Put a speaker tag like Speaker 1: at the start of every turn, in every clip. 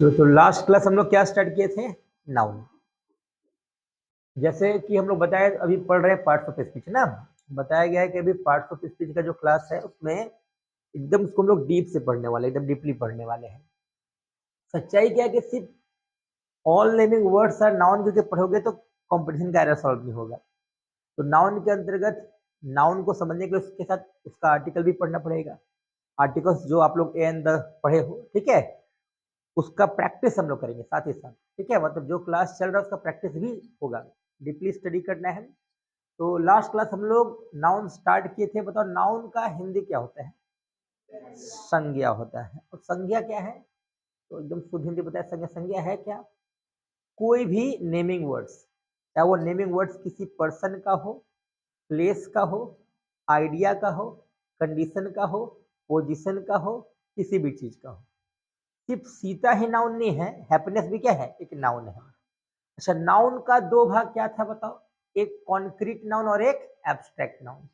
Speaker 1: तो last class हम लोग क्या स्टार्ट किए थे? नाउन। जैसे कि हम लोग बताए अभी पढ़ रहे हैं पार्ट्स ऑफ स्पीच ना। बताया गया है कि अभी पार्ट्स ऑफ स्पीच का जो क्लास है उसमें एकदम उसको हम लोग डीप से पढ़ने वाले, एकदम डीपली पढ़ने वाले हैं। सच्चाई क्या है कि सिर्फ all naming words are noun करके पढ़ोगे तो कॉम्पिटिशन का एरर सॉल्व नहीं होगा। तो नाउन के अंतर्गत नाउन को समझने के लिए उसके साथ उसका आर्टिकल भी पढ़ना पड़ेगा। आर्टिकल्स जो आप लोग ए एंड द पढ़े हो, ठीक है, उसका प्रैक्टिस हम लोग करेंगे साथ ही साथ। ठीक है, मतलब जो क्लास चल रहा है उसका प्रैक्टिस भी होगा, डीपली स्टडी करना है। तो लास्ट क्लास हम लोग नाउन स्टार्ट किए थे। बताओ नाउन का हिंदी क्या होता है? संज्ञा होता है। और संज्ञा क्या है? तो एकदम शुद्ध हिंदी बताया, संज्ञा संज्ञा है क्या? कोई भी नेमिंग वर्ड्स, चाहे वो नेमिंग वर्ड्स किसी पर्सन का हो, प्लेस का हो, आइडिया का हो, कंडीशन का हो, पोजीशन का हो, किसी भी चीज का हो। सिर्फ सीता ही नाउन नहीं है, हैप्पीनेस भी क्या है? एक नाउन है। अच्छा, नाउन का दो भाग क्या था बताओ? एक कॉन्क्रीट नाउन और एक एब्स्ट्रैक्ट नाउन।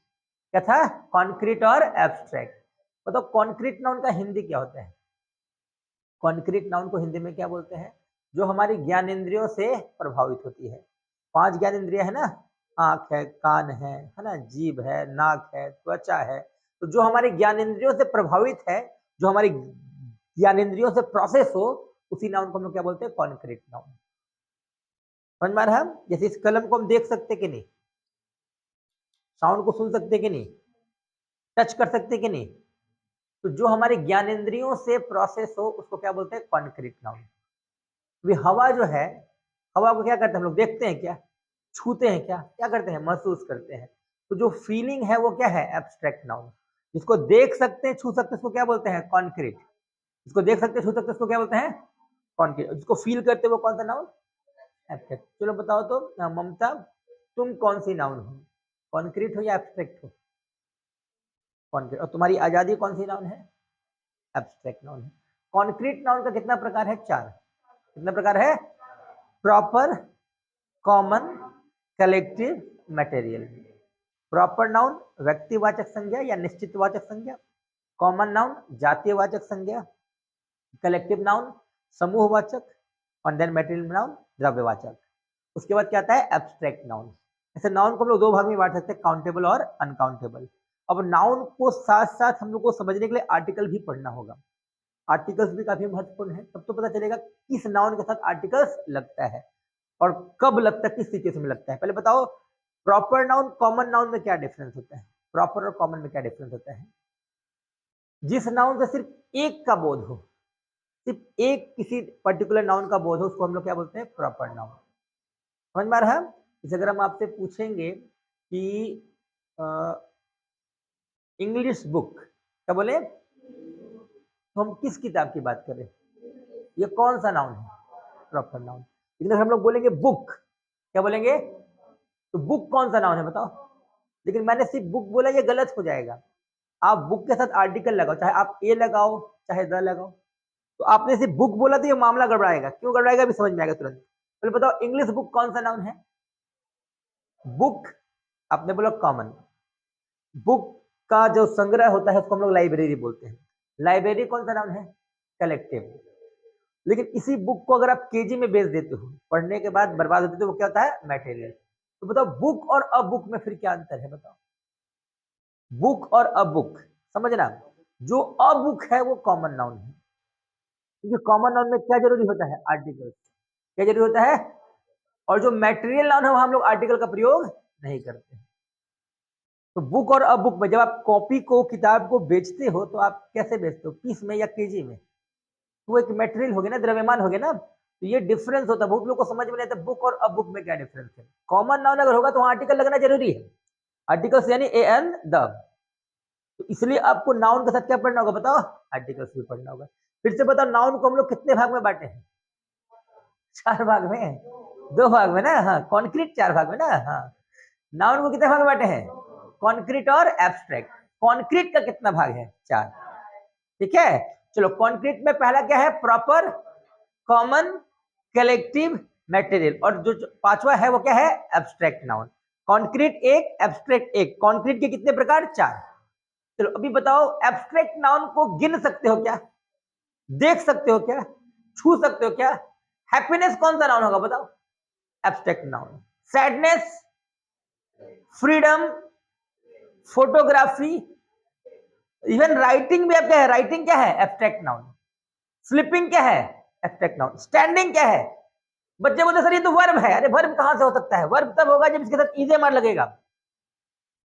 Speaker 1: क्या था? कॉन्क्रीट और एब्स्ट्रैक्ट। बताओ कॉन्क्रीट नाउन का हिंदी क्या होता है? कॉन्क्रीट नाउन को हिंदी में क्या बोलते हैं? जो हमारी ज्ञानेंद्रियों से प्रभावित होती है। 5 ज्ञानेंद्रिय है ना, आंख है, कान है ना, जीभ है, नाक है, त्वचा है। तो जो हमारे ज्ञानेंद्रियों से प्रभावित है, जो हमारी ज्ञानेंद्रियों से प्रोसेस हो, उसी नाउन को हम लोग क्या बोलते हैं? Concrete noun. समझ में आ रहा है? जैसे इस कलम को हम देख सकते कि नहीं, साउंड को सुन सकते कि नहीं, टच कर सकते कि नहीं? तो जो हमारे ज्ञानेंद्रियों से प्रोसेस हो उसको क्या बोलते हैं? Concrete noun. अभी हवा जो है, हवा को क्या करते हैं हम लोग? देखते हैं क्या? छूते हैं क्या? क्या करते हैं? महसूस करते हैं। तो जो फीलिंग है वो क्या है? Abstract noun. जिसको देख सकते हैं, छू सकते हैं, उसको क्या बोलते हैं? कॉन्क्रीट। जिसको देख सकते हैं, छू सकते हैं, उसको क्या बोलते हैं? कॉन्क्रीट। जिसको फील करते हैं वो कौन सा नाउन? एब्स्ट्रैक्ट। चलो बताओ तो ममता, तुम कौन सी नाउन हो? कॉन्क्रीट हो या एब्स्ट्रैक्ट हो? कॉन्क्रीट। और तुम्हारी आजादी कौन सी नाउन है? एब्स्ट्रैक्ट नाउन है। कॉन्क्रीट नाउन का कितना प्रकार है? 4। कितना प्रकार है? Proper, common, collective, material. Proper noun व्यक्तिवाचक संज्ञा या निश्चितवाचक संज्ञा, कॉमन नाउन जातीयवाचक संज्ञा, कलेक्टिव नाउन समूहवाचक, और देन मटेरियल नाउन द्रव्यवाचक। उसके बाद क्या आता है? Abstract noun. ऐसे नाउन को हम लोग 2 भाग में बांट सकते हैं, काउंटेबल और अनकाउंटेबल। अब नाउन को साथ साथ हम लोग को समझने के लिए आर्टिकल भी पढ़ना होगा। आर्टिकल्स भी काफी महत्वपूर्ण है, तब तो पता चलेगा किस नाउन के साथ आर्टिकल्स लगता है और कब लगता है, किस सिचुएशन में लगता है। पहले बताओ प्रॉपर नाउन कॉमन नाउन में क्या डिफरेंस होता है? प्रॉपर और कॉमन में क्या डिफरेंस होता है? जिस नाउन से सिर्फ एक का बोध हो, सिर्फ एक किसी पर्टिकुलर नाउन का बोध हो, उसको हम लोग क्या बोलते हैं? Proper noun. समझ में आ रहा है? जैसे अगर हम आपसे पूछेंगे कि इंग्लिश बुक, क्या बोले? तो हम किस किताब की बात करें? ये कौन सा नाउन है? Proper noun. लेकिन अगर हम लोग बोलेंगे बुक, क्या बोलेंगे? तो बुक कौन सा नाउन है बताओ? लेकिन मैंने सिर्फ बुक बोला, ये गलत हो जाएगा। आप बुक के साथ आर्टिकल लगाओ, चाहे आप ए लगाओ चाहे द लगाओ। तो आपने सिर्फ बुक बोला तो ये मामला गड़बड़ाएगा। क्यों गड़बड़ाएगा अभी समझ में आएगा तुरंत। पहले बताओ इंग्लिश बुक कौन सा नाउन है? बुक आपने बोला कॉमन। बुक का जो संग्रह होता है उसको हम लोग लाइब्रेरी बोलते हैं। लाइब्रेरी कौन सा नाउन है? कलेक्टिव। लेकिन इसी बुक को अगर आप केजी में बेच देते हो, पढ़ने के बाद बर्बाद होती है, तो वो क्या होता है? मटेरियल। तो बताओ बुक और अ बुक में फिर क्या अंतर है बताओ? बुक और अ बुक समझना, जो अ बुक है वो कॉमन नाउन है, क्योंकि कॉमन नाउन में क्या जरूरी होता है? आर्टिकल। क्या जरूरी होता है? और जो मटेरियल नाउन है वहां हम लोग आर्टिकल का प्रयोग नहीं करते हैं। तो बुक और अ बुक में जब आप कॉपी को, किताब को बेचते हो तो आप कैसे बेचते हो? पीस में या केजी में? तो वो एक मटेरियल हो गया ना, द्रव्यमान हो गया ना। तो ये डिफरेंस होता है, बहुत लोग को समझ में नहीं आता बुक और अब बुक में क्या डिफरेंस है। कॉमन नाउन अगर होगा तो वहां आर्टिकल लगना जरूरी है। आर्टिकल्स यानी ए एन द। तो इसलिए आपको नाउन के साथ क्या पढ़ना होगा बताओ? आर्टिकल्स भी पढ़ना होगा। फिर से बताओ नाउन को हम लोग कितने भाग में बांटे हैं? 4 भाग में, 2 भाग में ना। हाँ, कॉन्क्रीट 4 भाग में ना। हाँ, नाउन को कितने भाग में बांटे हैं? कॉन्क्रीट और एब्स्ट्रैक्ट। कॉन्क्रीट का कितना भाग है? 4। ठीक है, चलो कॉन्क्रीट में पहला क्या है? Proper, common, collective, material. और जो 5वां है वो क्या है? Abstract noun. कॉन्क्रीट एक, एब्स्ट्रैक्ट एक। कॉन्क्रीट के कितने प्रकार? 4। चलो अभी बताओ एब्स्ट्रैक्ट नाउन को गिन सकते हो क्या? देख सकते हो क्या? छू सकते हो क्या? हैप्पीनेस कौन सा नाउन होगा बताओ? Abstract noun. Sadness, freedom, photography, even writing भी आप क्या है? राइटिंग क्या है? Abstract noun. स्लीपिंग क्या है? Abstract noun. स्टैंडिंग क्या है? बच्चे बोलते सर ये तो वर्ब है। अरे वर्ब कहां से हो सकता है? वर्ब तब होगा जब इसके साथ इज मार लगेगा।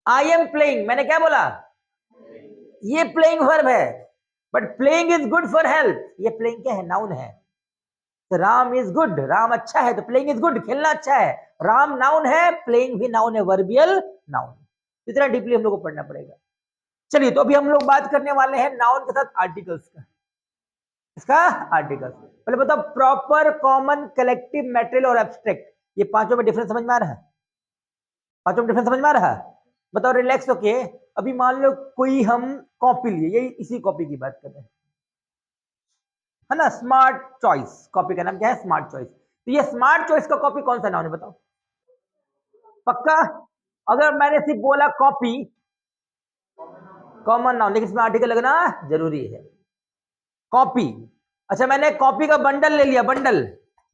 Speaker 1: आई एम प्लेइंग, मैंने क्या बोला? ये प्लेइंग वर्ब है, but playing is good for health. ये प्लेइंग क्या है? नाउन है। तो राम इज गुड, राम अच्छा है, तो प्लेइंग इज गुड, खेलना अच्छा है। राम नाउन है, प्लेइंग भी नाउन है, वर्बियल नाउन। इतना डीपली हम लोग को पढ़ना पड़ेगा। चलिए, तो अभी हम लोग बात करने वाले हैं नाउन के साथ आर्टिकल्स का। इसका आर्टिकल्स पहले बताओ, प्रॉपर, कॉमन, कलेक्टिव, मैटेरियल और एब्स्ट्रैक्ट, ये पांचों में डिफरेंस समझ में आ रहा है? पांचों में डिफरेंस समझ में आ रहा है? बताओ, रिलैक्स होके। अभी मान लो कोई हम कॉपी लिए, यही इसी कॉपी की बात कर रहे हैं, है ना? स्मार्ट चॉइस कॉपी का नाम क्या है? Smart choice. तो ये स्मार्ट चॉइस का कॉपी कौन सा नाउन है बताओ? पक्का? अगर मैंने सिर्फ बोला कॉपी, कॉमन नाउन, लेकिन इसमें आर्टिकल लगना जरूरी है। कॉपी, अच्छा मैंने कॉपी का बंडल ले लिया, बंडल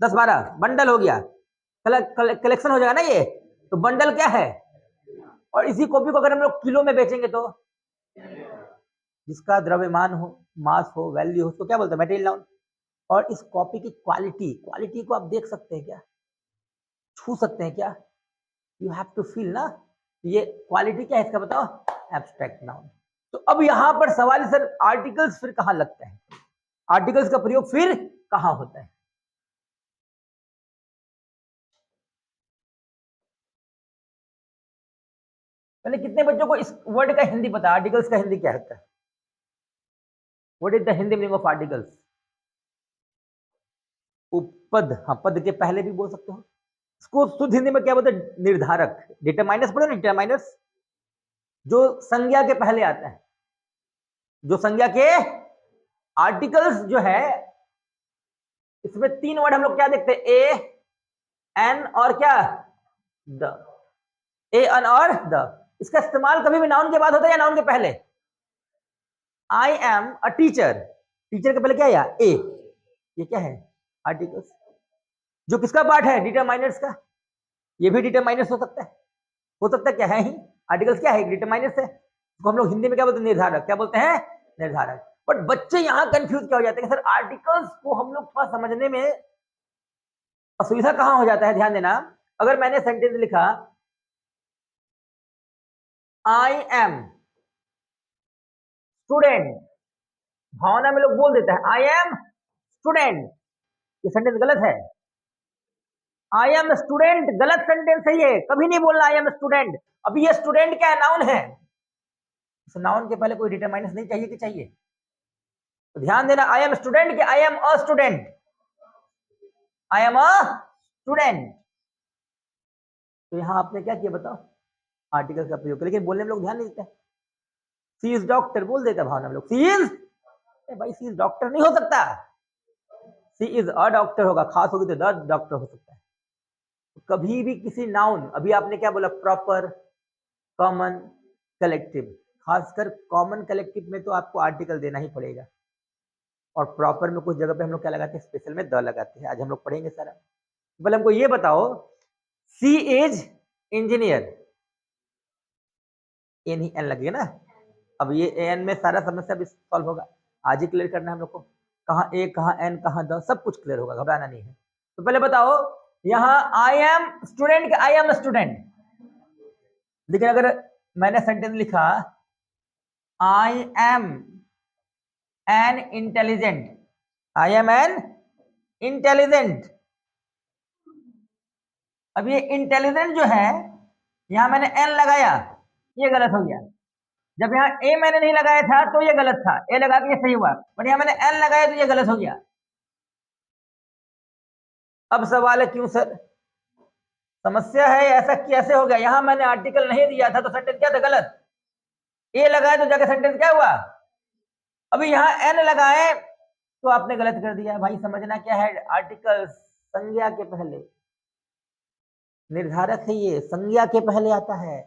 Speaker 1: 10-12 बंडल हो गया, कलेक्शन हो जाएगा ना ये, तो बंडल क्या है? और इसी कॉपी को अगर हम लोग किलो में बेचेंगे तो जिसका द्रव्यमान हो, मास हो, वैल्यू हो, उसको क्या बोलते हैं? Material noun. और इस कॉपी की क्वालिटी, क्वालिटी को आप देख सकते हैं क्या? छू सकते हैं क्या? यू हैव टू फील ना। ये क्वालिटी क्या है इसका बताओ? Abstract noun. तो अब यहां पर सवाल, सर आर्टिकल्स फिर कहां लगता है? आर्टिकल्स का प्रयोग फिर कहां होता है? मैंने कितने बच्चों को इस वर्ड का हिंदी पता? आर्टिकल्स का हिंदी क्या होता है? What is the Hindi meaning of articles? उपपद, हाँ, पद के पहले भी बोल सकते हो। इसको शुद्ध हिंदी में क्या बोलते हैं? निर्धारक। डिटरमाइनर्स पढ़ो ना, डिटरमाइनर्स, जो संज्ञा के पहले आता है, जो संज्ञा के। आर्टिकल्स जो है, इसमें तीन वर्ड हम लोग क्या देखते हैं? ए, एन और क्या? द। ए, एन और द। इसका इस्तेमाल कभी भी नाउन के बाद होता है या नाउन के पहले? I am a teacher, teacher के पहले क्या है? ए। ये क्या है? आर्टिकल्स। जो किसका पार्ट है? डिटरमाइनर्स का। ये भी डिटरमाइनर्स हो सकता है क्या है ही? आर्टिकल्स क्या है? डिटरमाइनर्स है। तो हम लोग हिंदी में क्या बोलते हैं? निर्धारक। क्या बोलते हैं? निर्धारक। बट बच्चे यहां कंफ्यूज क्या हो जाते हैं कि सर आर्टिकल्स को हम लोग थोड़ा समझने में असुविधा कहां हो जाता है? ध्यान देना, अगर मैंने सेंटेंस लिखा आई एम स्टूडेंट, भावना में लोग बोल देते हैं आई एम स्टूडेंट, ये सेंटेंस गलत है। आई एम स्टूडेंट गलत सेंटेंस है, ये कभी नहीं बोलना आई एम स्टूडेंट। अभी ये स्टूडेंट क्या है? नाउन है। इस नाउन के पहले कोई डिटरमाइनर्स नहीं चाहिए कि चाहिए? तो ध्यान देना, आई एम स्टूडेंट कि I am a student? I am a student. तो यहां आपने क्या किया बताओ? आर्टिकल का प्रयोग, लेकिन बोलने में लोग ध्यान नहीं देते। सी इज डॉक्टर बोल देता भावना में लोग, सी इज, भाई सी इज डॉक्टर नहीं हो सकता, सी इज अ डॉक्टर होगा, खास होगी तो द डॉक्टर हो सकता है। तो कभी भी किसी नाउन, अभी आपने क्या बोला? Proper, common, collective. खासकर कॉमन कलेक्टिव में तो आपको आर्टिकल देना ही पड़ेगा। और प्रॉपर में कुछ जगह पे हम लोग क्या लगाते हैं? स्पेशल में द लगाते हैं। आज हम लोग पढ़ेंगे सारा। पहले हमको ये बताओ, सी इज इंजीनियर, एन ही एन लगेगा ना। अब ये एन में सारा समस्या भी सॉल्व होगा। आज ही क्लियर करना है हम लोग को, कहाँ ए, कहाँ एन, कहाँ द, सब कुछ क्लियर होगा, घबराना नहीं है। तो पहले बताओ, यहाँ I am student, I am student, लेकिन अगर मैंने सेंटेंस लिखा I am an intelligent, I am an intelligent, अब ये इंटेलिजेंट जो है, यहां मैंने एन लगाया, ये गलत हो गया। जब यहाँ ए मैंने नहीं लगाया था तो ये गलत था, ए लगा के ये सही हुआ, बट यहाँ मैंने एन लगाया तो ये गलत हो गया। अब सवाल है क्यों सर? समस्या है, ऐसा कैसे हो गया? यहां मैंने आर्टिकल नहीं दिया था तो सेंटेंस क्या था? गलत। ए लगाया तो जाके सेंटेंस क्या हुआ? अभी यहाँ एन लगाए तो आपने गलत कर दिया। भाई समझना क्या है? आर्टिकल संज्ञा के पहले, निर्धारक है, ये संज्ञा के पहले आता है।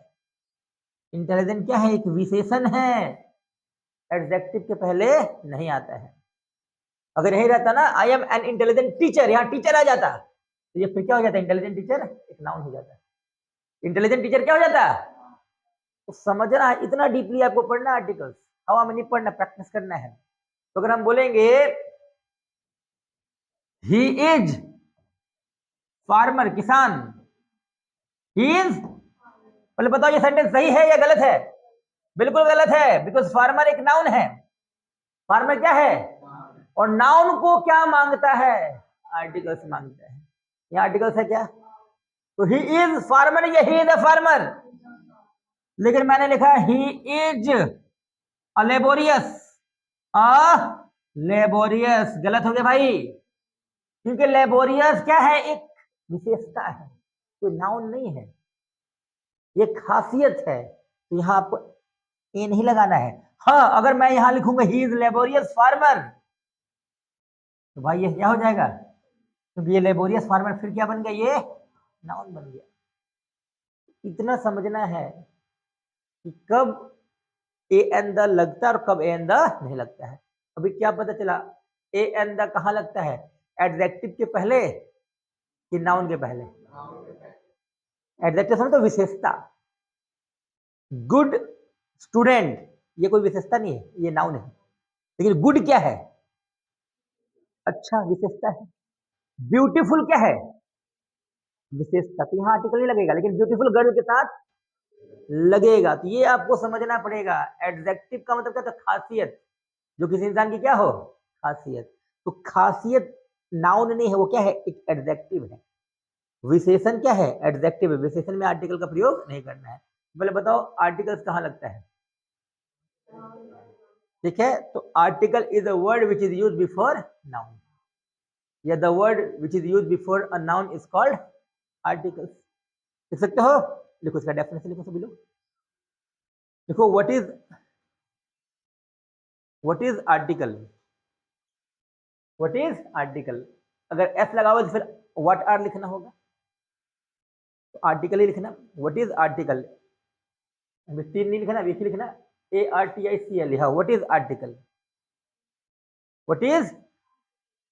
Speaker 1: इंटेलिजेंट क्या है? एक विशेषण है, एडजेक्टिव के पहले नहीं आता है। अगर यही रहता ना I am an intelligent teacher, यहाँ टीचर आ जाता तो ये फिर क्या हो जाता? इंटेलिजेंट टीचर एक नाउन हो जाता। इंटेलिजेंट टीचर क्या हो जाता? तो समझना है, इतना डीपली आपको पढ़ना आर्टिकल्स, हवा में नहीं पढ़ना, प्रैक्टिस करना है। तो अगर हम बोलेंगे ही इज फार्मर, किसान, ही इज, पहले बताओ ये सेंटेंस सही है या गलत है? बिल्कुल गलत है, बिकॉज फार्मर एक नाउन है। फार्मर क्या है? और नाउन को क्या मांगता है? आर्टिकल्स मांगता है। ये आर्टिकल्स है क्या? तो ही इज फार्मर या ही इज अ फार्मर, लेकिन मैंने लिखा he is a laborious, laborious. गलत हो गया भाई, क्योंकि लेबोरियस क्या है? एक विशेषता है, कोई नाउन नहीं है, ये खासियत है। तो यहां आपको ए नहीं लगाना है। हाँ, अगर मैं यहां लिखूंगा ही इज लेबोरियस फार्मर, तो भाई ये क्या हो जाएगा? क्योंकि ये लेबोरियस फार्मर फिर क्या बन गया? ये नाउन बन गया। इतना समझना है कि कब ए एन द लगता है और कब ए एन द नहीं लगता है। अभी क्या पता चला? ए एन द कहां लगता है? एडजेक्टिव के पहले कि नाउन के पहले? एडजेक्टिव समझो तो विशेषता। गुड स्टूडेंट ये कोई विशेषता नहीं है, ये नाउन है। लेकिन गुड क्या है? अच्छा, विशेषता है। ब्यूटीफुल क्या है? विशेषता। तो यहाँ आर्टिकल नहीं लगेगा, लेकिन ब्यूटीफुल गर्ल के साथ लगेगा। तो ये आपको समझना पड़ेगा। एडजेक्टिव का मतलब क्या था? खासियत, जो किसी इंसान की क्या हो? खासियत। तो खासियत नाउन नहीं है, वो क्या है? एक एडजेक्टिव है। विशेषण क्या है? एडजेक्टिव है। विशेषण में आर्टिकल का प्रयोग नहीं करना है। पहले बताओ आर्टिकल्स कहाँ लगता है? ठीक है, तो article is a word which is use before noun, या the word which is use before a noun is called articles. लिख सकते हो? लिखो, इसका डेफिनेशन लिखो सभी लोग। देखो, what is article? What is article? अगर एस लगाओ तो फिर व्हाट आर लिखना होगा, तो आर्टिकल ही लिखना। व्हाट इज आर्टिकल, तीन नहीं लिखना, एक ही लिखना, ARTICL लिखा। What is article? What is,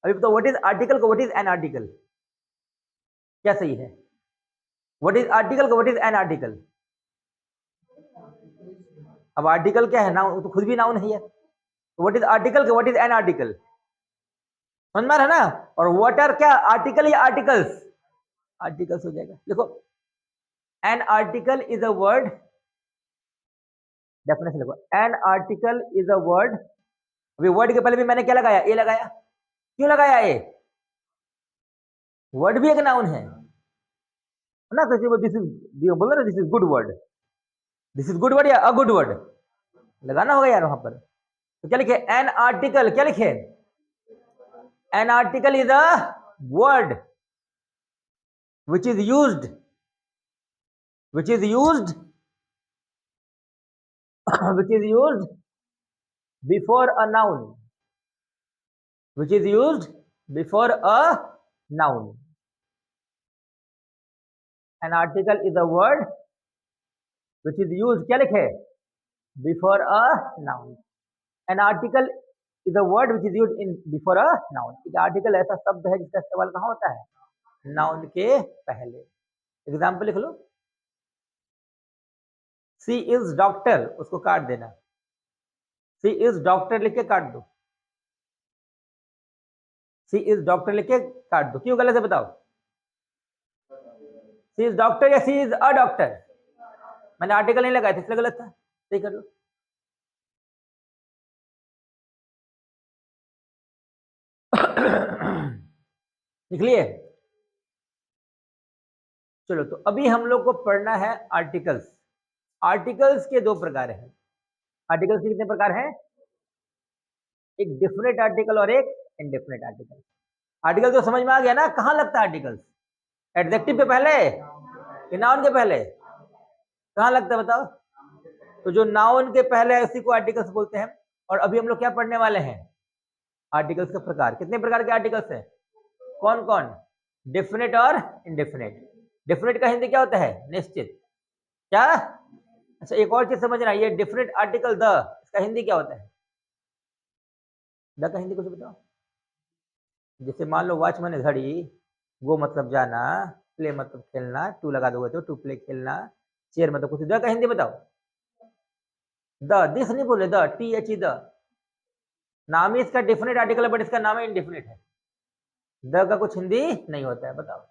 Speaker 1: अभी बताओ व्हाट इज आर्टिकल को व्हाट इज एन आर्टिकल, क्या सही है? व्हाट इज आर्टिकल को व्हाट इज एन आर्टिकल? अब आर्टिकल क्या है? नाउन, तो खुद भी नाउन है। व्हाट इज आर्टिकल को व्हाट इज एन आर्टिकल, समझ में आ रहा है ना? और व्हाट आर क्या? आर्टिकल या आर्टिकल्स? आर्टिकल्स हो जाएगा। देखो, an article is a word, definition लिखो, an article is a word. अभी वर्ड के पहले भी मैंने क्या लगाया? ए लगाया। क्यों लगाया ए? वर्ड भी एक नाउन है ना? तो दिस इज, बोलो ना, this is good word, this is good word या अ गुड वर्ड, लगाना होगा यार वहां पर। तो क्या लिखे? एन आर्टिकल, क्या लिखे? An article is a word which is used, which is used which is used before a noun, which is used before a noun. An article is a word which is used, क्या लिखे? Before a noun. An article is a word which is used in before a noun. एक article ऐसा शब्द है जिसका इस्तेमाल कहाँ होता है? नाउन के पहले। एग्जाम्पल लिख लो, सी इज डॉक्टर, उसको काट देना, सी इज डॉक्टर लिख के काट दो, सी इज डॉक्टर लिख के काट दो। क्यों गलत है बताओ? सी इज डॉक्टर या सी इज अ डॉक्टर? मैंने आर्टिकल नहीं लगाया था इसलिए गलत था, सही कर लो। लिख लिए? चलो, तो अभी हम लोग को पढ़ना है आर्टिकल्स। आर्टिकल्स के दो प्रकार हैं। आर्टिकल्स के कितने प्रकार हैं? एक डिफिनेट आर्टिकल और एक इनडेफिनेट आर्टिकल। आर्टिकल तो समझ में आ गया ना? कहां लगता है आर्टिकल्स? एडजेक्टिव के पहले कि नाउन के पहले? कहां लगता है बताओ? तो जो नाउन के पहले है उसी को आर्टिकल्स बोलते हैं। और अभी हम लोग क्या पढ़ने वाले हैं? आर्टिकल्स का प्रकार। कितने प्रकार के आर्टिकल्स हैं? कौन कौन? डिफिनेट और इनडेफिनेट। डिफिनेट का हिंदी क्या होता है? निश्चित। क्या? अच्छा, एक और चीज समझना, ये डिफिनेट आर्टिकल द, इसका हिंदी क्या होता है? द का हिंदी कुछ बताओ। जैसे मान लो वॉच माने घड़ी, गो मतलब जाना, प्ले मतलब खेलना, टू लगा दोगे तो टू प्ले खेलना, चेयर मतलब कुछ। द का हिंदी बताओ। द, दिस नहीं बोले, the, T H E, the. नाम ही इसका डिफिनिट आर्टिकल है, बट इसका नाम है इनडिफिनिट है। द का कुछ हिंदी नहीं होता है, बताओ।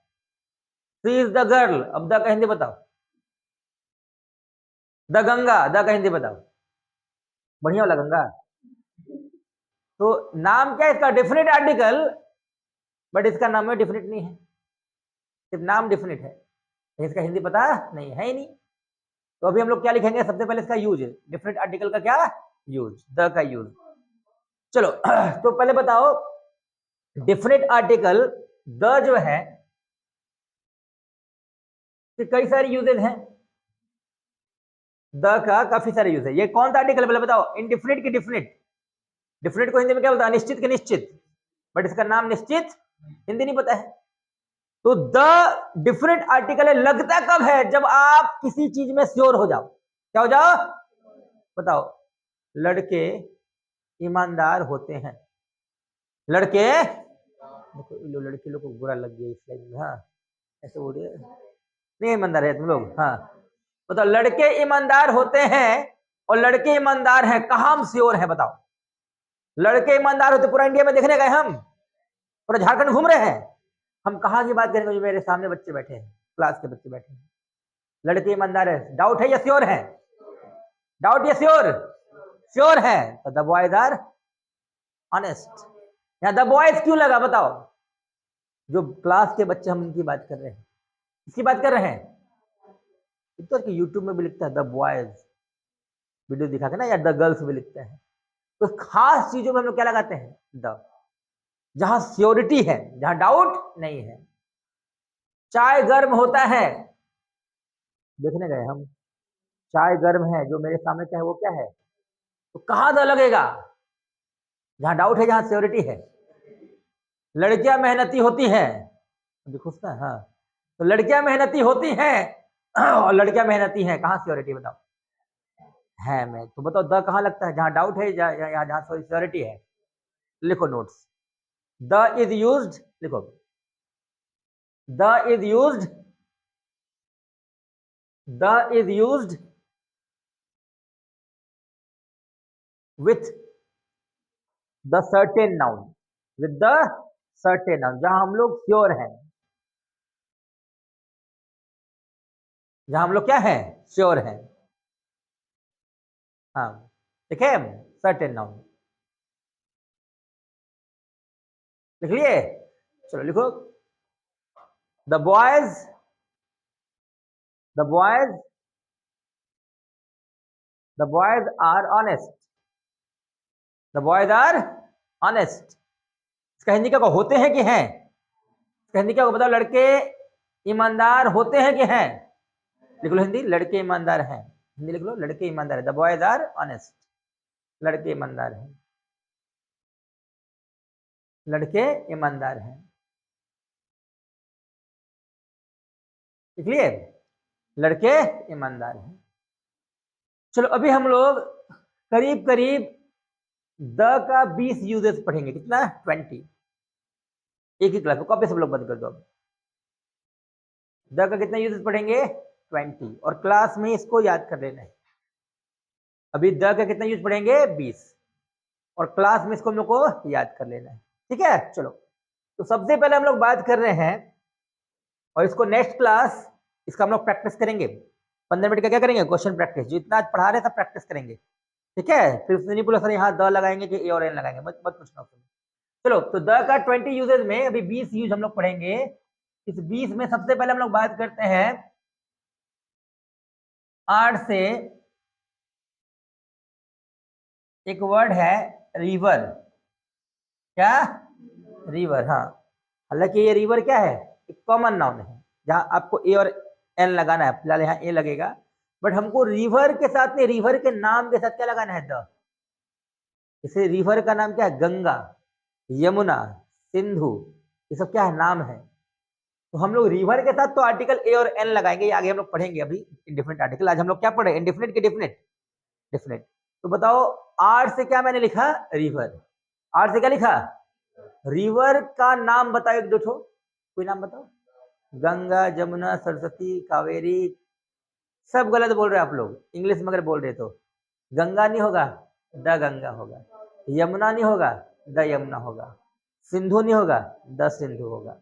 Speaker 1: शी इज द गर्ल, अब द का हिंदी बताओ। द गंगा, द का हिंदी बताओ। बढ़िया वाला गंगा। तो नाम क्या है इसका? डिफिनिट आर्टिकल, बट इसका नाम में डिफिनिट नहीं है, सिर्फ नाम डिफिनिट है, इसका हिंदी पता नहीं है ही नहीं। तो अभी हम लोग क्या लिखेंगे? सबसे पहले इसका यूज, डिफिनिट आर्टिकल का क्या यूज, द का यूज। चलो तो पहले बताओ, डिफिनिट आर्टिकल द जो है कई सारे यूजेज हैं। द का काफी सारे यूज है। ये कौन सा आर्टिकल पहले बताओ? इनडिफिनिट की डिफिनिट। डिफिनिट को हिंदी में क्या बोलता है? निश्चित के निश्चित, बट इसका नाम निश्चित हिंदी नहीं पता है। तो द डिफिनिट आर्टिकल है। लगता कब है? जब आप किसी चीज में श्योर हो जाओ। क्या हो जाओ? बताओ। लड़के ईमानदार होते हैं। लड़के, देखो लड़के लोग को बुरा लग गया इस लाइन में, हाँ ऐसे बोल रहे नहीं ईमानदार है तुम लोग, हाँ बताओ। लड़के ईमानदार होते हैं, और लड़के ईमानदार हैं, कहाँ हम श्योर हैं? बताओ। लड़के ईमानदार होते, पूरा इंडिया में देखने गए हम, पूरा झारखंड घूम रहे हैं, हम कहाँ की बात करेंगे? जो मेरे सामने बच्चे बैठे हैं, क्लास के बच्चे बैठे हैं, लड़के ईमानदार है। डाउट है या श्योर है? डाउट या श्योर? श्योर है। तो द बॉयज आर ऑनेस्ट। यहाँ द बॉयज क्यों लगा? बताओ। जो क्लास के बच्चे, हम उनकी बात कर रहे हैं, किसकी बात कर रहे हैं? तो यूट्यूब में भी लिखता है द बॉयज, वीडियो दिखा के ना, या द गर्ल्स भी लिखते हैं। तो खास चीजों में हम लोग क्या लगाते हैं? द, जहां श्योरिटी है, जहां डाउट नहीं है। चाय गर्म होता है, देखने गए हम, चाय गर्म है, जो मेरे सामने क्या है वो क्या है? तो कहां द लगेगा? जहां डाउट है, जहां श्योरिटी है। लड़कियां मेहनती होती हैं, खुश ना, हाँ। तो लड़कियां मेहनती होती हैं, और लड़कियां मेहनती हैं, कहां श्योरिटी बताओ? है मैं तो बताओ, द कहां लगता है? जहां डाउट है, जहां श्योरिटी है। लिखो नोट्स। द इज यूज्ड, लिखो, the is used, the is used with the certain noun, with the certain noun, जहां हम लोग श्योर हैं, जहां हम लोग क्या है? श्योर हैं, हाँ ठीक है, सर्टेन नाउन। लिख लिए? चलो लिखो। The boys, the boys, the boys are honest, the boys are honest. इसका हिंदी क्या होते हैं कि हैं? इसका हिंदी क्या होगा बताओ? लड़के ईमानदार होते हैं कि हैं? लिख लो हिंदी, लड़के ईमानदार हैं। हिंदी लिख लो, लड़के ईमानदार है। द बॉयज आर ऑनेस्ट, लड़के ईमानदार हैं, लड़के ईमानदार हैं। लिख लिए? लड़के ईमानदार हैं। चलो अभी हम लोग करीब करीब द का 20 यूजेस पढ़ेंगे। कितना? 20। एक ही क्लास में, कॉपी सब लोग बंद कर दो। अब द का कितना यूजेस पढ़ेंगे? 20, और क्लास में इसको याद कर लेना है। अभी द का कितना यूज पढ़ेंगे? 20, और क्लास में इसको हम लोग को याद कर लेना है। ठीक है, चलो तो सबसे पहले हम लोग बात कर रहे हैं, और इसको नेक्स्ट क्लास इसका हम लोग प्रैक्टिस करेंगे। 15 मिनट का क्या करेंगे? Question practice. जितना आज पढ़ा रहे हैं सब प्रैक्टिस करेंगे, ठीक है? फिर उसने नहीं बोला सर यहाँ द लगाएंगे कि ए और एन लगाएंगे, मत पूछना। चलो तो द का 20 यूजेज में अभी 20 यूज हम लोग पढ़ेंगे। इस 20 में सबसे पहले हम लोग बात करते हैं आर से। एक वर्ड है रिवर। क्या? रिवर, हाँ। हालांकि ये रिवर क्या है? एक कॉमन नाउन है, जहां आपको ए और एन लगाना है। फिलहाल यहाँ ए लगेगा, बट हमको रिवर के साथ में, रिवर के नाम के साथ क्या लगाना है? द। इसे रिवर का नाम क्या है? गंगा, यमुना, सिंधु, ये सब क्या है? नाम है। तो हम लोग रिवर के साथ तो आर्टिकल ए और एन लगाएंगे, आगे हम लोग पढ़ेंगे। अभी इंडिफिनिट आर्टिकल आज हम लोग क्या पढ़े? इंडिफिनिट की डिफिनिट, डिफिनिट। तो बताओ, आर से क्या मैंने लिखा? रिवर। आर से क्या लिखा? रिवर का नाम बताओ एक दो ठो, कोई नाम बताओ। गंगा, जमुना, सरस्वती, कावेरी, सब गलत बोल रहे हैं आप लोग। इंग्लिश में अगर बोल रहे तो गंगा नहीं होगा, द गंगा होगा। यमुना नहीं होगा, द यमुना होगा। सिंधु नहीं होगा, द सिंधु होगा।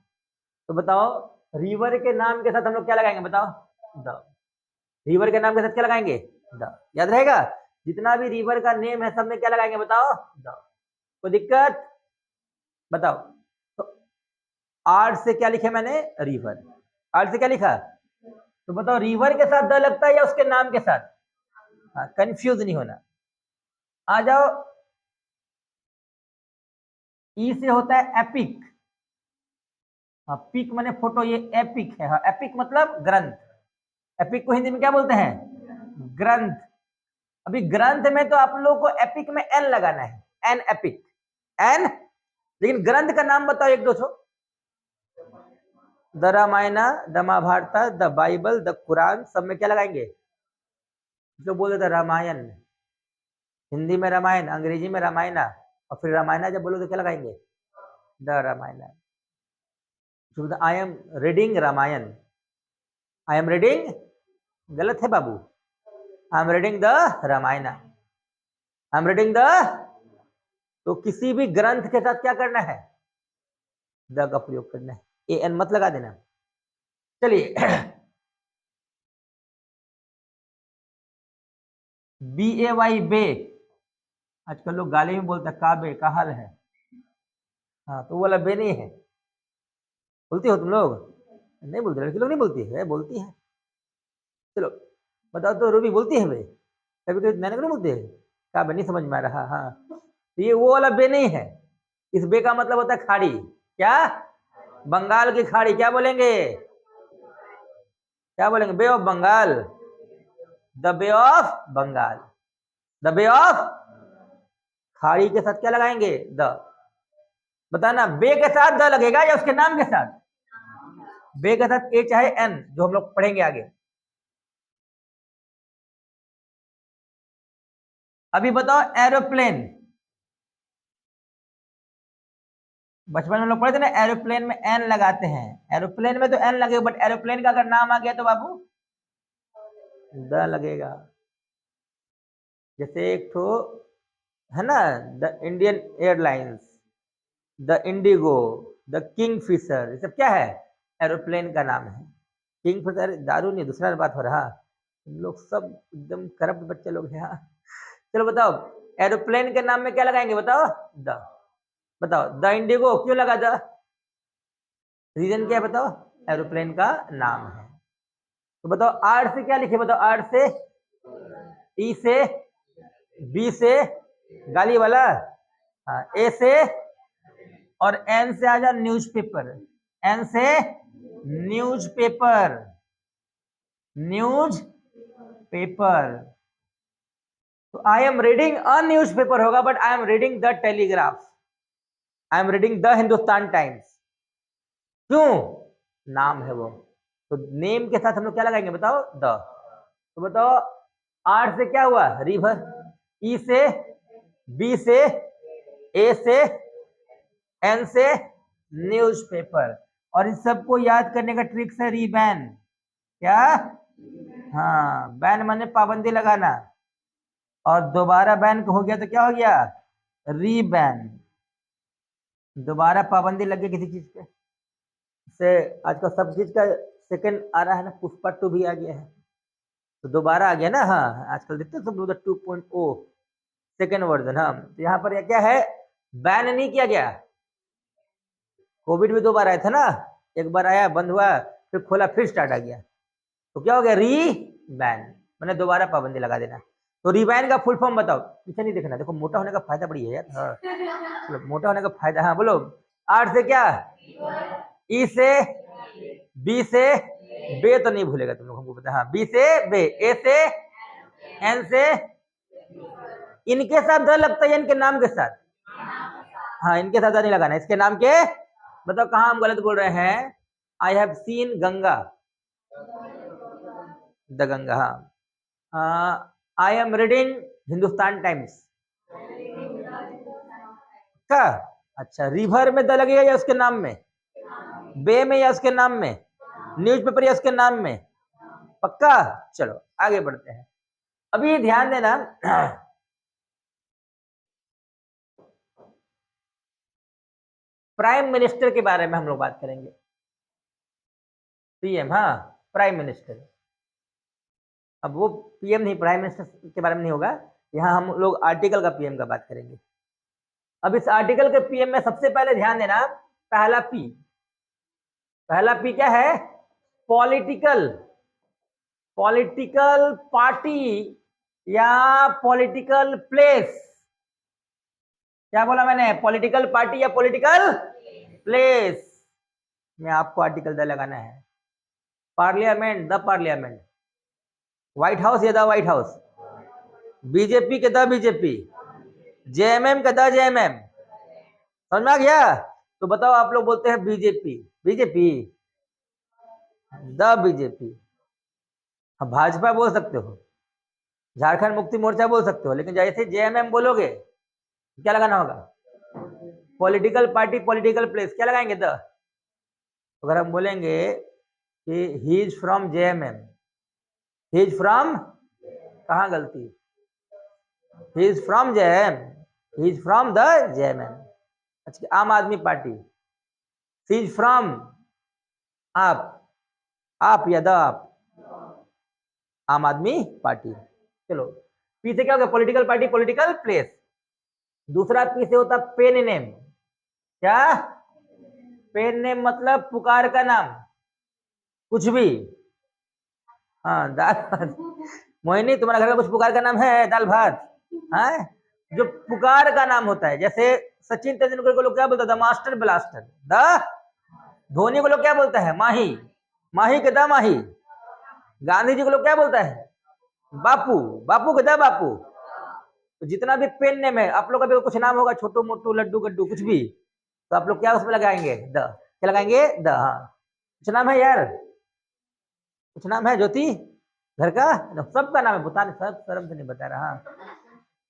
Speaker 1: तो बताओ रिवर के नाम के साथ हम लोग क्या लगाएंगे बताओ, द। रिवर के नाम के साथ क्या लगाएंगे, द। याद रहेगा, जितना भी रिवर का नेम है सब में क्या लगाएंगे बताओ, द। कोई दिक्कत बताओ। तो आर से क्या लिखे मैंने, रिवर। आर से क्या लिखा, तो बताओ रिवर के साथ द लगता है या उसके नाम के साथ। हाँ, कंफ्यूज नहीं होना। आ जाओ, ई से होता है एपिक। हाँ, पिक माने फोटो, ये एपिक है। हाँ, एपिक मतलब ग्रंथ। एपिक को हिंदी में क्या बोलते हैं, ग्रंथ। अभी ग्रंथ में तो आप लोगों को एपिक में एन लगाना है, एन एपिक, एन। लेकिन ग्रंथ का नाम बताओ एक दो सौ। The Ramayana, the Mahabharata, the Bible, the Quran, सब में क्या लगाएंगे, जो बोले द रामायण, हिंदी में रामायण, अंग्रेजी में रामायण, और फिर रामायण जब बोलो तो क्या लगाएंगे, the Ramayana. I am reading Ramayana, I am reading, गलत है बाबू, I am reading the Ramayana, I am reading the. तो किसी भी ग्रंथ के साथ क्या करना है, द का प्रयोग करना है, ए एन मत लगा देना। चलिए बी ए वाई, बे। आजकल लोग गाली में बोलते हैं काबे, का हाल है। हाँ, तो वो वाला बे नहीं है। बोलती हो तुम लोग, नहीं बोलते, लड़की लोग नहीं बोलती है, बोलती है। चलो बताओ तो, रूबी बोलती है बे, कभी कभी नैना को नहीं बोलती है, काबे, नहीं समझ में आ रहा। हाँ, तो ये वो वाला बे नहीं है। इस बे का मतलब होता है खाड़ी। क्या, बंगाल की खाड़ी, क्या बोलेंगे, क्या बोलेंगे, bay of Bengal, the bay of Bengal, the bay of. खाड़ी के साथ क्या लगाएंगे, द। बताना, बे के साथ द लगेगा या उसके नाम के साथ। बे के साथ ए चाहे एन, जो हम लोग पढ़ेंगे आगे। अभी बताओ एरोप्लेन। बचपन में लोग पढ़े थे ना, एरोप्लेन में एन लगाते हैं। एरोप्लेन में तो एन लगेगा, बट एरोप्लेन का अगर नाम आ गया तो बाबू द लगेगा। जैसे एक तो है ना, the Indian Airlines, the IndiGo, the Kingfisher, ये सब क्या है, एरोप्लेन का नाम है। किंग फिशर दारू नहीं, दूसरा बात हो रहा। तुम लोग सब एकदम करप्ट बच्चे लोग हैं। हाँ, चलो बताओ एरोप्लेन के नाम में क्या लगाएंगे बताओ, द। बताओ द इंडिगो क्यों लगा द, रीजन क्या है बताओ, एरोप्लेन का नाम है। तो बताओ आर से क्या लिखे बताओ, आर से, ई से, बी से, गाली वाला, हाँ, ए से, और एन से आ जाओ न्यूज़पेपर। एन से न्यूज़पेपर, न्यूज पेपर। तो I am reading a newspaper होगा, but I am reading the Telegraph, I am reading the Hindustan Times. क्यों, नाम है वो। तो नेम के साथ हम लोग क्या लगाएंगे बताओ, द। तो बताओ आर से क्या हुआ, रिवर, ई से, बी से, ए से, एन से न्यूज़पेपर। और इस सबको याद करने का ट्रिक्स है रीबैन। क्या, हाँ, बैन माने पाबंदी लगाना, और दोबारा बैन हो गया तो क्या हो गया, रीबैन। दोबारा पाबंदी लग गई किसी चीज पे से। आजकल सब चीज का सेकंड आ रहा है ना, पुष्पा 2 भी आ गया है, तो दोबारा आ गया ना। हाँ, आजकल देखते हो सब लोग 2.0 सेकेंड वर्जन। हाँ, तो यहाँ पर क्या है, बैन नहीं किया गया। कोविड में 2 बार आया था ना, एक बार आया बंद हुआ, फिर खोला, फिर स्टार्ट आ गया, तो क्या हो गया, री बैन, मैंने दोबारा पाबंदी लगा देना। तो रीबैन का फुल फॉर्म बताओ, पीछे नहीं देखना, देखो मोटा होने का फायदा बड़ी है यार। हाँ, चलो मोटा होने का फायदा, हाँ बोलो। आर से क्या, ई से, बी से, बे तो नहीं भूलेगा तुम लोग, हमको पता। हाँ, बी से बे, ए से, एन से, इनके साथ द लगता है, इनके नाम के साथ। हाँ, इनके साथ द नहीं लगाना, इसके नाम के। बताओ कहाँ हम गलत बोल रहे हैं, I have seen Ganga, the Ganga. हाँ, I am reading Hindustan Times का, अच्छा, रिवर में द लगेगा या उसके नाम में, बे में या उसके नाम में, न्यूज़पेपर या उसके नाम में, पक्का। चलो आगे बढ़ते हैं। अभी ध्यान देना, प्राइम मिनिस्टर के बारे में हम लोग बात करेंगे। पीएम, हाँ, प्राइम मिनिस्टर। अब वो पीएम नहीं, प्राइम मिनिस्टर के बारे में नहीं होगा, यहाँ हम लोग आर्टिकल का पीएम का बात करेंगे। अब इस आर्टिकल के पीएम में सबसे पहले ध्यान देना, पहला पी, पहला पी क्या है, पॉलिटिकल, पॉलिटिकल पार्टी या पॉलिटिकल प्लेस। क्या बोला मैंने, पॉलिटिकल पार्टी या पॉलिटिकल प्लेस में आपको आर्टिकल द लगाना है। Parliament, the parliament, white house या द व्हाइट हाउस, बीजेपी के द बीजेपी, जेएमएम का द जेएमएम, समझ में आ गया। तो बताओ, आप लोग बोलते हैं बीजेपी, बीजेपी, द बीजेपी। हाँ, भाजपा बोल सकते हो, झारखंड मुक्ति मोर्चा बोल सकते हो, लेकिन जैसे जेएमएम बोलोगे क्या लगाना होगा, पॉलिटिकल पार्टी, पॉलिटिकल प्लेस, क्या लगाएंगे द। अगर हम बोलेंगे कि he is from JMM, he is from, कहाँ गलती, he is from JM, he is from the JMM. अच्छा, आम आदमी पार्टी, ही इज फ्रॉम, आप या द आप, आम आदमी पार्टी। चलो, पी से क्या हो गया, पॉलिटिकल पार्टी, पॉलिटिकल प्लेस। दूसरा पी से होता पेन नेम, क्या, पेन नेम मतलब पुकार का नाम, कुछ भी। हाँ, दाल भात, मोहिनी तुम्हारा घर का कुछ पुकार का नाम है, दाल भात, है जो पुकार का नाम होता है। जैसे सचिन तेंदुलकर को लोग क्या बोलते हैं, the master blaster, the, Dhoni को लोग क्या बोलता है, माही, माही के द माही, गांधी जी को लोग क्या बोलता है, बापू, बापू के द बापू। तो जितना भी पेन नेम है, आप लोग का भी कुछ नाम होगा, छोटू मोटू लड्डू गड्डू कुछ भी, तो आप लोग क्या उसमें लगाएंगे, द, क्या लगाएंगे, द। हाँ, कुछ नाम है यार, कुछ नाम है ज्योति घर का, सबका नाम है, बता नहीं, सब शर्म से नहीं बता रहा।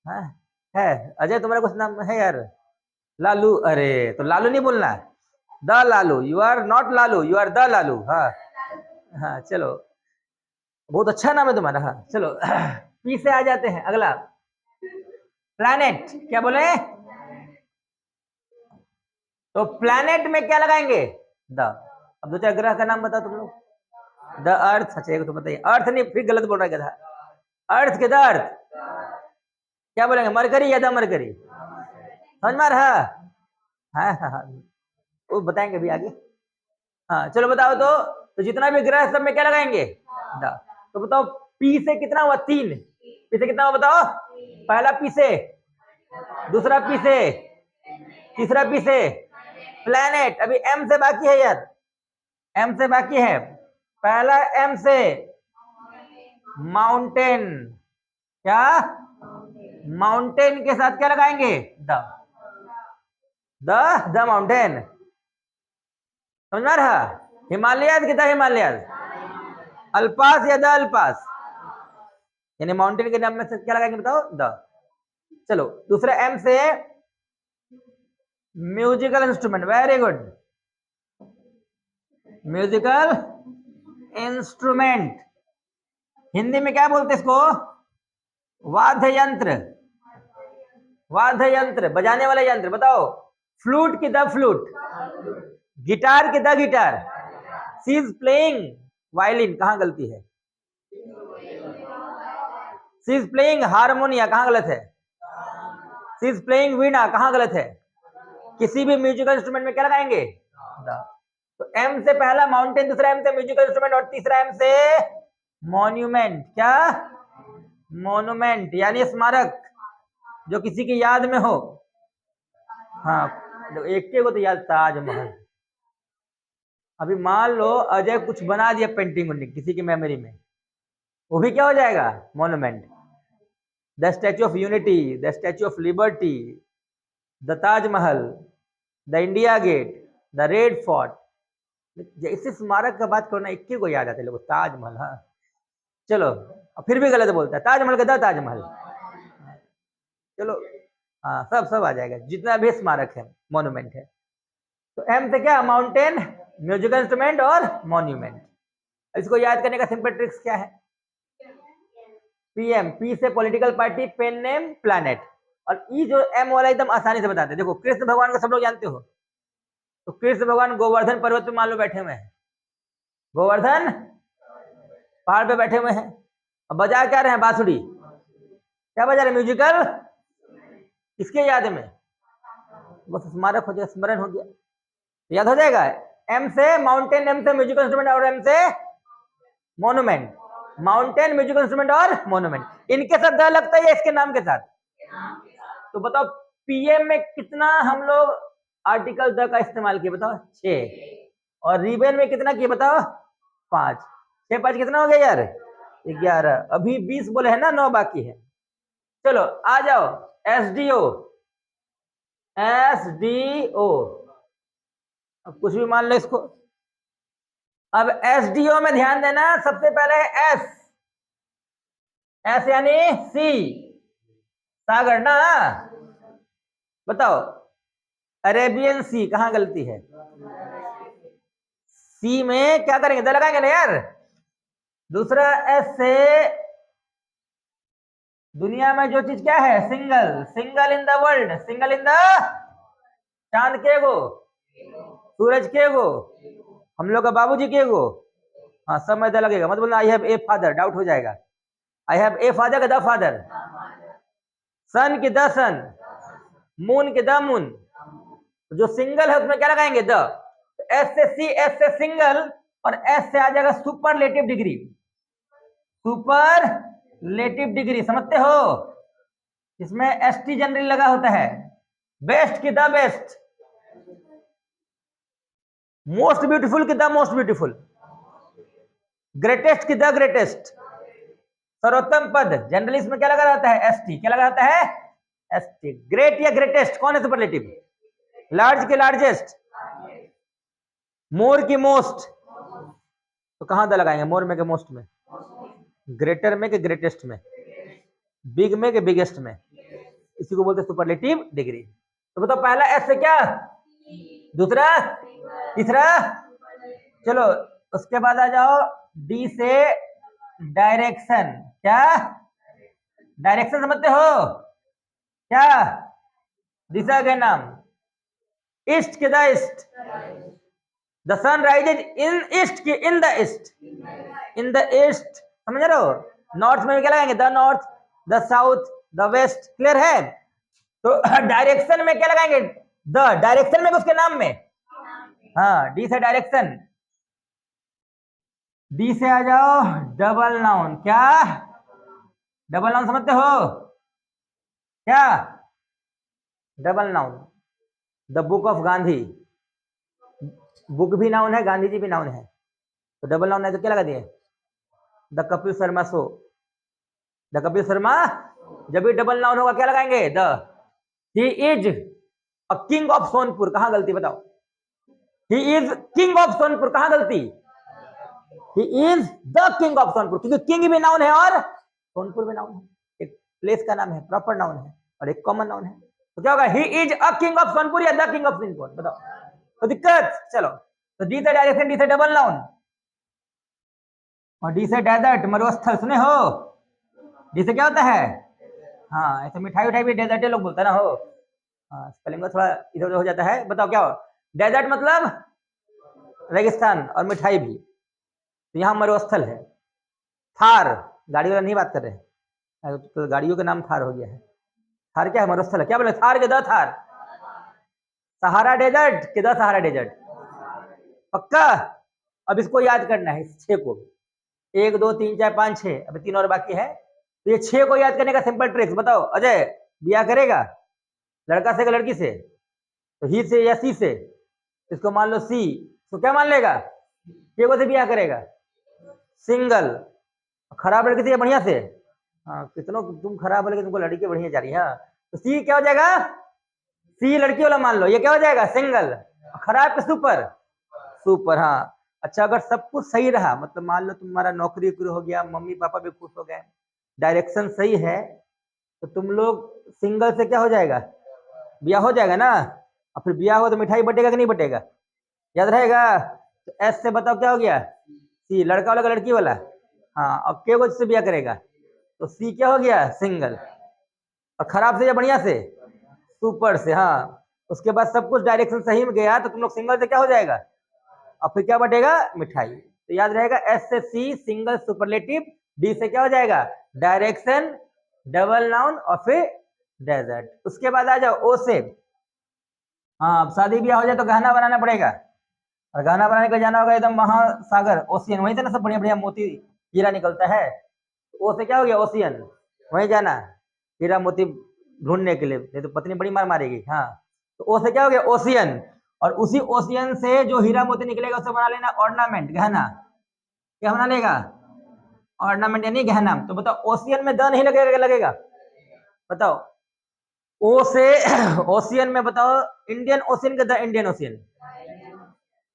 Speaker 1: हाँ, है अजय, तुम्हारा कुछ नाम है यार, लालू, अरे तो लालू नहीं बोलना, the Lalu, you are not Lalu, you are the Lalu. हाँ, हाँ चलो, बहुत अच्छा नाम है तुम्हारा। हाँ चलो, पी से आ जाते हैं, अगला प्लैनेट, क्या बोले, तो प्लैनेट में क्या लगाएंगे, द। अब दो चार ग्रह का नाम बताओ तुम लोग, द अर्थ। अच्छा, तो बताइए, अर्थ नहीं, फिर गलत बोल रहा है गधा, अर्थ के द अर्थ, क्या बोलेंगे, मरकरी या द मरकरी, समझ में आ रहा। हाँ हाँ हाँ, वो बताएंगे अभी आगे। हाँ चलो बताओ, तो जितना भी ग्रह सब में क्या लगाएंगे, द। तो बताओ, पी से कितना हुआ, तीन, पी से कितना हुआ बताओ, पहला पी से, दूसरा पी से, तीसरा पी से, प्लैनेट। अभी एम से बाकी है यार, एम से बाकी है, पहला एम से माउंटेन, क्या, माउंटेन के साथ क्या लगाएंगे, द, द माउंटेन, समझ में आ रहा। हिमालय कितना, हिमालय, अल्पास या द अल्पास, यानी माउंटेन के नाम में से क्या लगाएंगे बताओ, द। चलो दूसरा एम से musical instrument, very good, musical instrument, Hindi में क्या बोलते हैं इसको, वाद्य यंत्र, वाद्य यंत्र, बजाने वाला यंत्र। बताओ, फ्लूट की द फ्लूट, गिटार की the guitar, she is playing violin, कहां गलती है, सी इज प्लेइंग हारमोनिया, कहां गलत है, सी इज प्लेइंग वीणा, कहां गलत है। किसी भी म्यूजिकल इंस्ट्रूमेंट में क्या लगाएंगे, द। तो एम से पहला माउंटेन, दूसरा एम से म्यूजिकल इंस्ट्रूमेंट, और तीसरा एम से मॉन्यूमेंट, क्या, मॉन्यूमेंट यानी स्मारक, जो किसी की याद में हो। हाँ, तो एक के को तो याद, ताजमहल। अभी मान लो अजय कुछ बना दिया पेंटिंग उन्नी किसी की मेमोरी में, वो भी क्या हो जाएगा, monument. The Statue of Unity, the Statue of Liberty, the Taj Mahal, the India Gate, the Red Fort, जैसे स्मारक का बात करना इक्के को याद आते लोग, ताजमहल। हाँ चलो, फिर भी गलत बोलता है, ताजमहल का द ताजमहल। चलो हाँ सब आ जाएगा, जितना भी स्मारक है, मॉन्यूमेंट है। तो एम से क्या, माउंटेन, म्यूजिकल इंस्ट्रूमेंट और मॉन्यूमेंट। इसको याद करने का सिंपल ट्रिक्स क्या है, पीएम, पी से political party, pen name, planet, और ई जो एम वाला एकदम आसानी से बताते हैं। देखो कृष्ण भगवान को सब लोग जानते हो, तो कृष्ण भगवान गोवर्धन पर्वत पे मान लो बैठे हुए हैं, गोवर्धन पहाड़ पे बैठे हुए हैं, अब बजा क्या रहे हैं, बांसुरी, क्या बजा रहे, म्यूजिकल, किसके याद में, बस स्मारक हो जाएगा, स्मरण हो गया, याद हो जाएगा। एम से माउंटेन, एम से म्यूजिकल इंस्ट्रूमेंट और एम से मॉन्यूमेंट, माउंटेन, म्यूजिकल इंस्ट्रूमेंट और मॉन्यूमेंट, इनके साथ द लगता है इसके नाम के साथ। तो बताओ पीएम में कितना हम लोग आर्टिकल द का इस्तेमाल किए, बताओ 6, और रिबन में कितना किए बताओ 5, 6 5 कितना हो गया यार 11, अभी 20 बोले हैं ना, 9 बाकी है। चलो आ जाओ, एसडीओ, एसडीओ, अब कुछ भी मान लो इसको। अब एसडीओ में ध्यान देना, सबसे पहले एस, एस यानी सी, सागर ना, बताओ अरेबियन सी, कहां गलती है, सी में क्या करेंगे, द लगाएंगे ना यार। दूसरा एस से दुनिया में जो चीज क्या है, single, single in the world, single in the, चांद के गो, सूरज के गो, हम लोग का बाबूजी के गो, हाँ सब में द लगेगा, मत बोलना I have a father, doubt हो जाएगा। आई हैव ए फादर का द फादर, सन की द सन, मून के द मून, जो सिंगल है उसमें क्या लगाएंगे, द, एस से सी, एस से सिंगल, और एस से आ जाएगा सुपरलेटिव डिग्री, सुपरलेटिव डिग्री, समझते हो, इसमें एस टी जनरली लगा होता है, बेस्ट की द बेस्ट, मोस्ट ब्यूटीफुल की द मोस्ट ब्यूटीफुल, ग्रेटेस्ट की द ग्रेटेस्ट, सर्वोत्तम पद, जनरली इसमें क्या लगा रहता है, एस टी, क्या लगा रहता है, एस टी, ग्रेट या ग्रेटेस्ट कौन है सुपरलेटिव, लार्ज के लार्जेस्ट, मोर की मोस्ट, तो कहां द लगाएंगे, मोर में के मोस्ट में, ग्रेटर में के ग्रेटेस्ट में, बिग में के बिगेस्ट में, इसी को बोलते हैं सुपरलेटिव डिग्री। तो बताओ पहला एस से क्या, दूसरा, तीसरा, चलो उसके बाद आ जाओ डी से डायरेक्शन, क्या, डायरेक्शन समझते हो क्या, दिशा के नाम, ईस्ट के the east, the sun rises in east की in the east, in the east, समझ रहे हो, नॉर्थ में क्या लगाएंगे, the north, the south, the west, clear है। तो डायरेक्शन में क्या लगाएंगे, द, डायरेक्शन में उसके नाम में, हाँ डी से डायरेक्शन, डी से आ जाओ डबल नाउन, क्या, डबल नाउन समझते हो क्या, double noun, the book of Gandhi, book भी नाउन है, गांधी जी भी नाउन है, तो डबल नाउन है तो क्या लगा दिए, the Kapil Sharma show, the Kapil Sharma, जब भी डबल नाउन होगा क्या लगाएंगे, the, he is a king of Sonpur, कहां गलती बताओ, he is king of Sonpur, कहां गलती, he is the king of Sonpur, क्योंकि किंग भी नाउन है और सोनपुर भी नाउन है, एक प्लेस का नाम है, प्रॉपर नाउन है और एक कॉमन नाउन है, तो क्या होगा, he is a king of Sonpur या द किंग ऑफ सोनपुर, बताओ, तो दिक्कत, चलो तो डी से डायरेक्शन, डी से डबल नाउन, और डी से डेजर्ट, मरुस्थल, सुने हो, डी से क्या होता है, हाँ ऐसे मिठाई उठाई भी डेजर्ट लोग बोलते हैं ना हो, हाँ स्पेलिंग में थोड़ा इधर उधर हो जाता है, बताओ क्या हो, डेजर्ट मतलब रेगिस्तान और मिठाई भी, तो यहाँ मरुस्थल है, थार, गाड़ी वाला नहीं बात कर रहे हैं, तो गाड़ियों का नाम थार हो गया है, थार क्या है, मरुस्थल है, क्या बोले, थार के द थार, सहारा डेजर्ट के द सहारा डेजर्ट, पक्का। अब इसको याद करना है, इस 6 को, 1 2 3 4 5 6, अभी 3 और बाकी है, तो ये 6 को याद करने का सिंपल ट्रिक्स बताओ, अजय ब्याह करेगा लड़का से लड़की से, तो ही से या सी से, इसको मान लो सी, तो क्या मान लेगा, के को से ब्याह करेगा, सिंगल, खराब लड़की से या बढ़िया से, हाँ कितनों तुम खराब हो लेकिन तुमको लड़की बढ़िया जा रही है, तो सी क्या हो जाएगा, सी लड़की वाला मान लो, ये क्या हो जाएगा, सिंगल, खराब के सुपर, सुपर, हाँ अच्छा अगर सब कुछ सही रहा, मतलब मान लो तुम्हारा नौकरी हो गया, मम्मी पापा भी खुश हो गए, डायरेक्शन सही है, तो तुम लोग सिंगल से क्या हो जाएगा, ब्याह हो जाएगा ना। और फिर ब्याह हो तो मिठाई बटेगा कि नहीं बटेगा, याद रहेगा। तो एस से बताओ क्या हो गया, सी, लड़का वाला का लड़की वाला। हाँ, और के को जिससे ब्याह करेगा तो सी क्या हो गया, सिंगल। और खराब से या बढ़िया से, सुपर से। हाँ, उसके बाद सब कुछ डायरेक्शन सही में गया तो तुम लोग सिंगल से क्या हो जाएगा, और फिर क्या बटेगा, मिठाई। तो याद रहेगा, एस से सी सिंगल सुपरलेटिव, डी से क्या हो जाएगा, डायरेक्शन, डबल नाउन, और फिर डेजर्ट। उसके बाद आ जाओ ओ से। हाँ, अब शादी ब्याह हो जाए तो गहना बनाना पड़ेगा, और गहना बनाने को जाना होगा एकदम महासागर, ओशियन, वहीं से ना सब बढ़िया बढ़िया मोती हीरा निकलता है। ओ से क्या हो गया, ओशियन, वहीं जाना हीरा मोती ढूंढने के लिए, नहीं तो पत्नी बड़ी मार मारेगी। हाँ, तो ओ से क्या हो गया, ओशियन, और उसी ओशियन से जो हीरा मोती निकलेगा उसे बना लेना ऑर्नामेंट, गहना। क्या बना लेगा, ऑर्नामेंट यानी गहना। तो बताओ ओशियन में द नहीं लगेगा, लगेगा, बताओ। ओ से ओशियन में बताओ, इंडियन ओशियन के the Indian ocean.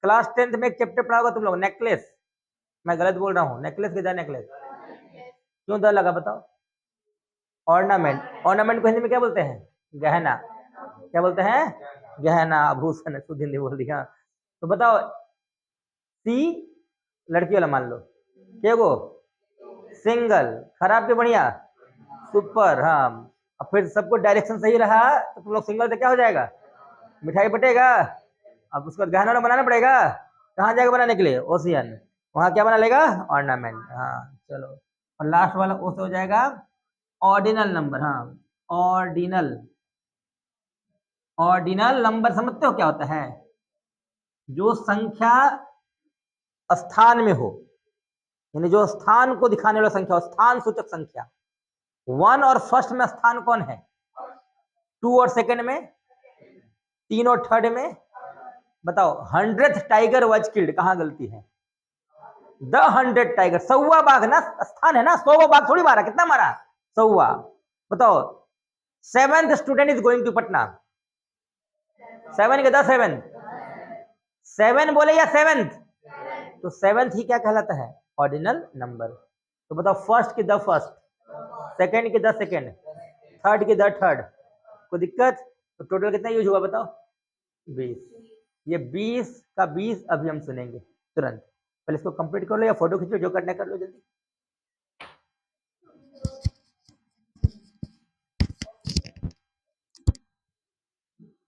Speaker 1: Class 10th में एक चैप्टर पढ़ा होगा तुम लोग, नेकलेस। मैं गलत बोल रहा हूँ, नेकलेस के द नेकलेस, क्यों द लगा बताओ, ऑर्नामेंट। ऑर्नामेंट को हिंदी में क्या बोलते हैं, गहना। क्या बोलते हैं, गहना, आभूषण, शुद्ध हिंदी बोल दिया। तो बताओ सी लड़की वाला मान लो, क्या वो सिंगल, खराब के बढ़िया, सुपर। हाँ, अब फिर सबको डायरेक्शन सही रहा तो तुम लोग सिंगल से क्या हो जाएगा, मिठाई बटेगा। अब उसको गहना वाला बनाना पड़ेगा, कहाँ जाएगा बनाने के लिए, ओशियन, वहां क्या बना लेगा, ऑर्नामेंट। हाँ चलो, और लास्ट वाला ओ से हो जाएगा ऑर्डिनल नंबर। हाँ, ऑर्डिनल, ऑर्डिनल नंबर समझते हो क्या होता है, जो संख्या स्थान में हो, यानी जो स्थान को दिखाने वाला संख्या हो, स्थान सूचक संख्या। वन और फर्स्ट में स्थान कौन है, टू और सेकंड में, तीन और थर्ड में। बताओ 100th टाइगर वाज किल्ड, कहां गलती है, द 100 टाइगर, 100वां बाघ ना स्थान है ना, 100वां बाघ थोड़ी मारा, कितना मारा, 100वां। बताओ 7th student is going to Patna, 7 के 10, 7 बोले या 7th, तो 7th ही क्या कहलाता है, ऑर्डिनल नंबर। तो बताओ फर्स्ट की द फर्स्ट, सेकंड की द सेकंड, थर्ड की द थर्ड, कोई दिक्कत। तो टोटल कितना यूज हुआ बताओ, 20। ये 20 का 20 अभी हम सुनेंगे तुरंत। पहले इसको कंप्लीट कर लो या फोटो खींचो, जो करना कर लो जल्दी।